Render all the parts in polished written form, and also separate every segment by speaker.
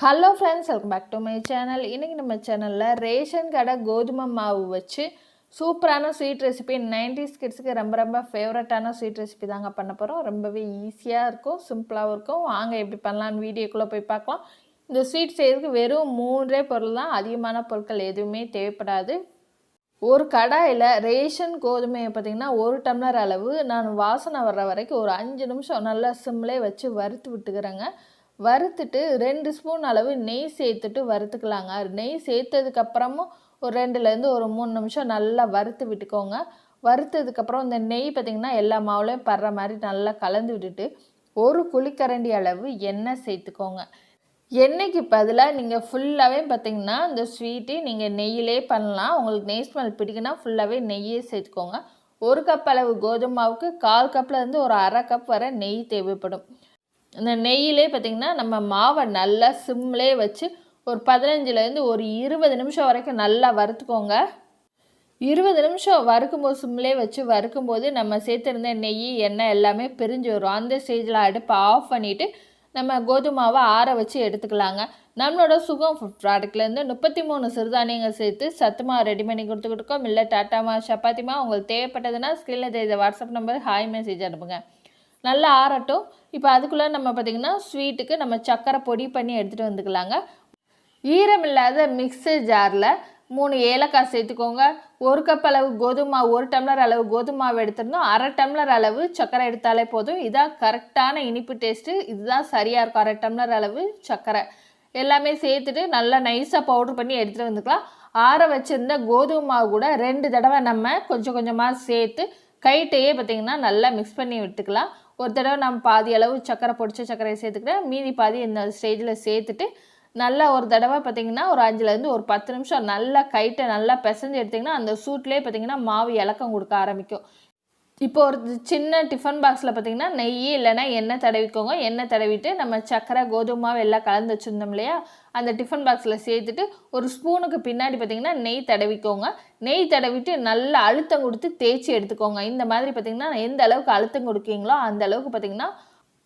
Speaker 1: Hello friends, welcome back to my channel. இன்றைக்கி நம்ம சேனலில் ரேஷன் கடை கோதுமை மாவு வச்சு சூப்பரான ஸ்வீட் ரெசிபி, 90s கிட்ஸுக்கு ரொம்ப ஃபேவரட்டான ஸ்வீட் ரெசிபி தாங்க பண்ண போகிறோம். ரொம்பவே ஈஸியாக இருக்கும், சிம்பிளாகவும் இருக்கும். வாங்க எப்படி பண்ணலான்னு வீடியோக்குள்ளே போய் பார்க்கலாம். இந்த ஸ்வீட் செய்யறதுக்கு வெறும் 3 பொருள் தான், அதிகமான பொருட்கள் எதுவுமே தேவைப்படாது. ஒரு கடாயில் ரேஷன் கோதுமையை பார்த்திங்கன்னா 1 டம்ளர் அளவு நான் வாசனை வர்ற வரைக்கும் ஒரு 5 நிமிஷம் நல்லா சிம்லே வச்சு வறுத்து விட்டுக்கிறேங்க. வறுத்துட்டு 2 ஸ்பூன் அளவு நெய் சேர்த்துட்டு வறுத்துக்கலாங்க. நெய் சேர்த்ததுக்கப்புறமும் ஒரு 2லேருந்து ஒரு 3 நிமிஷம் நல்லா வறுத்து விட்டுக்கோங்க. வறுத்ததுக்கப்புறம் இந்த நெய் பார்த்திங்கன்னா எல்லா மாவுலையும் படுற மாதிரி நல்லா கலந்து விட்டுட்டு ஒரு குழிக்கரண்டி அளவு எண்ணெய் சேர்த்துக்கோங்க. எண்ணெய்க்கு பதிலாக நீங்கள் ஃபுல்லாகவே பார்த்திங்கன்னா இந்த ஸ்வீட்டு நீங்கள் நெய்யிலே பண்ணலாம். உங்களுக்கு நெய் ஸ்மெல் பிடிக்குன்னா ஃபுல்லாகவே நெய்யே சேர்த்துக்கோங்க. 1 கப் அளவு கோதுமை மாவுக்கு 1/4 கப்லேருந்து ஒரு 1/2 கப் வரை நெய் தேவைப்படும். இந்த நெய்யிலே பார்த்திங்கன்னா நம்ம மாவை நல்லா சிம்லே வச்சு ஒரு 15லேருந்து ஒரு 20 நிமிஷம் வரைக்கும் நல்லா வறுத்துக்கோங்க. 20 நிமிஷம் வறுக்கும்போது சிம்லே வச்சு வறுக்கும்போது நம்ம சேர்த்துருந்த நெய் எண்ணெய் எல்லாமே பிரிஞ்சு வரும். அந்த ஸ்டேஜில் அடுப்பை ஆஃப் பண்ணிவிட்டு நம்ம கோதுமாவை ஆற வச்சு எடுத்துக்கலாங்க. நம்மளோட சுகம் ஃபுட் ப்ராடக்ட்லேருந்து 33 சிறுதானியங்கள் சேர்த்து சத்துமா ரெடி பண்ணி கொடுத்துக்கிட்டுருக்கோம். இல்லை டாட்டாமா சப்பாத்திமா உங்களுக்கு தேவைப்பட்டதுன்னா ஸ்க்ரீனில் தெரியுத வாட்ஸ்அப் நம்பர் ஹாய் மெசேஜ் அனுப்புங்க. நல்லா ஆறட்டும். இப்போ அதுக்குள்ளே நம்ம பார்த்திங்கன்னா ஸ்வீட்டுக்கு நம்ம சர்க்கரை பொடி பண்ணி எடுத்துகிட்டு வந்துக்கலாங்க. ஈரம் இல்லாத மிக்ஸர் ஜாரில் 3 ஏலக்காய் சேர்த்துக்கோங்க. 1 கப் அளவு கோதுமை 1 டம்ளர் அளவு கோதுமை மாவு எடுத்துருந்தோம். 1/2 டம்ளர் அளவு சர்க்கரை எடுத்தாலே போதும். இதான் கரெக்டான இனிப்பு டேஸ்ட்டு. இதுதான் சரியாக இருக்கும். 1/2 டம்ளர் அளவு சர்க்கரை எல்லாமே சேர்த்துட்டு நல்லா நைஸாக பவுட்ரு பண்ணி எடுத்துகிட்டு வந்துக்கலாம். ஆற வச்சுருந்த கோதுமை மாவு கூட 2 தடவை நம்ம கொஞ்சம் கொஞ்சமாக சேர்த்து கைட்டையே பார்த்திங்கன்னா நல்லா மிக்ஸ் பண்ணி விட்டுக்கலாம். ஒரு தடவை நம்ம பாதி அளவு சர்க்கரை பொடிச்ச சர்க்கரையை சேர்த்துக்கிட்டேன். மீதி பாதி இந்த ஸ்டேஜில் சேர்த்துட்டு நல்லா ஒரு தடவை பார்த்திங்கன்னா ஒரு 5லேருந்து ஒரு 10 நிமிஷம் நல்லா கைட்டை நல்லா பிசைஞ்சு எடுத்திங்கன்னா அந்த சூட்லேயே பார்த்திங்கன்னா மாவு இலக்கம் கொடுக்க ஆரம்பிக்கும். இப்போ ஒரு சின்ன டிஃபன் பாக்ஸில் பார்த்திங்கன்னா நெய் இல்லைன்னா எண்ணெய் தடவிக்கோங்க. எண்ணெய் தடவிட்டு நம்ம சர்க்கரை கோதுமை மாவு எல்லாம் கலந்து வச்சுருந்தோம் இல்லையா, அந்த டிஃபன் பாக்ஸில் சேர்த்துட்டு ஒரு ஸ்பூனுக்கு பின்னாடி பார்த்திங்கன்னா நெய் தடவிக்கோங்க. நெய் தடவிட்டு நல்லா அழுத்தம் கொடுத்து தேய்ச்சி எடுத்துக்கோங்க. இந்த மாதிரி பார்த்திங்கன்னா எந்த அளவுக்கு அழுத்தம் கொடுக்கீங்களோ அந்த அளவுக்கு பார்த்திங்கன்னா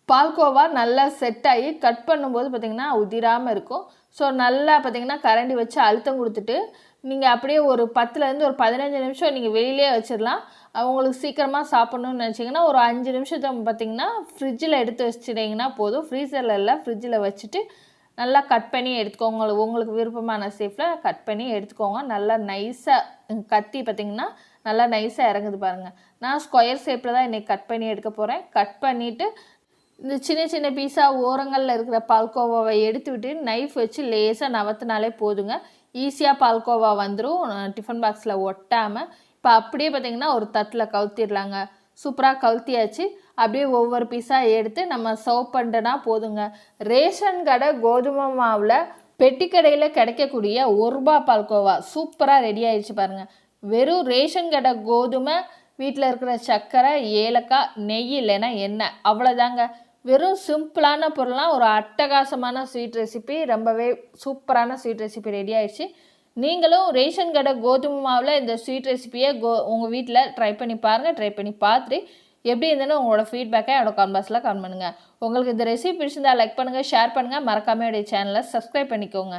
Speaker 1: பால்கோவா நல்லா செட் ஆகி கட் பண்ணும்போது பார்த்திங்கன்னா உதிராமல் இருக்கும். ஸோ நல்லா பார்த்திங்கன்னா கரண்டி வச்சு அழுத்தம் கொடுத்துட்டு நீங்கள் அப்படியே ஒரு 10லேருந்து ஒரு 15 நிமிஷம் நீங்கள் வெளியிலே வச்சிடலாம். அவங்களுக்கு சீக்கிரமாக சாப்பிட்ணுன்னு நினச்சிங்கன்னா ஒரு 5 நிமிஷத்தை பார்த்திங்கன்னா ஃப்ரிட்ஜில் எடுத்து வச்சுட்டிங்கன்னா போதும். ஃப்ரீசரில் இல்லை, ஃப்ரிட்ஜில் வச்சுட்டு நல்லா கட் பண்ணி எடுத்துக்கோங்க. உங்களுக்கு விருப்பமான ஷேப்பில் கட் பண்ணி எடுத்துக்கோங்க. நல்லா நைஸாக கத்தி பார்த்திங்கன்னா நல்லா நைஸாக இறங்குது பாருங்கள். நான் ஸ்கொயர் ஷேப்பில் தான் இன்றைக்கி கட் பண்ணி எடுக்க போகிறேன். கட் பண்ணிவிட்டு இந்த சின்ன சின்ன பீஸாக ஓரங்களில் இருக்கிற பால்கோவாவை எடுத்து விட்டு நைஃப் வச்சு லேசாக நவத்தினாலே போதுங்க. ஈஸியாக பால்கோவா வந்துடும், டிஃபன் பாக்ஸில் ஒட்டாமல். இப்போ அப்படியே பார்த்திங்கன்னா ஒரு தட்டில் கவுத்திடலாங்க. சூப்பராக கவுத்தியாச்சு. அப்படியே ஒவ்வொரு பீஸாக எடுத்து நம்ம சர்வ் பண்ணிட்டோன்னா போதுங்க. ரேஷன் கடை கோதுமை மாவில் பெட்டி கடையில் கிடைக்கக்கூடிய 1 ரூபாய் பால்கோவா சூப்பராக ரெடி ஆகிடுச்சு பாருங்கள். வெறும் ரேஷன் கடை கோதுமை, வீட்டில் இருக்கிற சர்க்கரை, ஏலக்காய், நெய் இல்லைன்னா எண்ணெய், அவ்வளோதாங்க. வெறும் சிம்பிளான பொருளாக ஒரு அட்டகாசமான ஸ்வீட் ரெசிபி, ரொம்பவே சூப்பரான ஸ்வீட் ரெசிபி ரெடி ஆகிடுச்சு. நீங்களும் ரேஷன் கடை கோதுமை மாவில் இந்த ஸ்வீட் ரெசிபியை உங்கள் வீட்டில் ட்ரை பண்ணி பாருங்கள். ட்ரை பண்ணி பார்த்துட்டு எப்படி இருந்ததுன்னு உங்களோட ஃபீட்பேக்கை என்னோட கமெண்ட் பாக்ஸில் கமெண்ட் பண்ணுங்கள். உங்களுக்கு இந்த ரெசிபி பிடிச்சிருந்தால் லைக் பண்ணுங்கள், ஷேர் பண்ணுங்கள். மறக்காமல் என்னுடைய சேனலை சப்ஸ்கிரைப் பண்ணிக்கோங்க.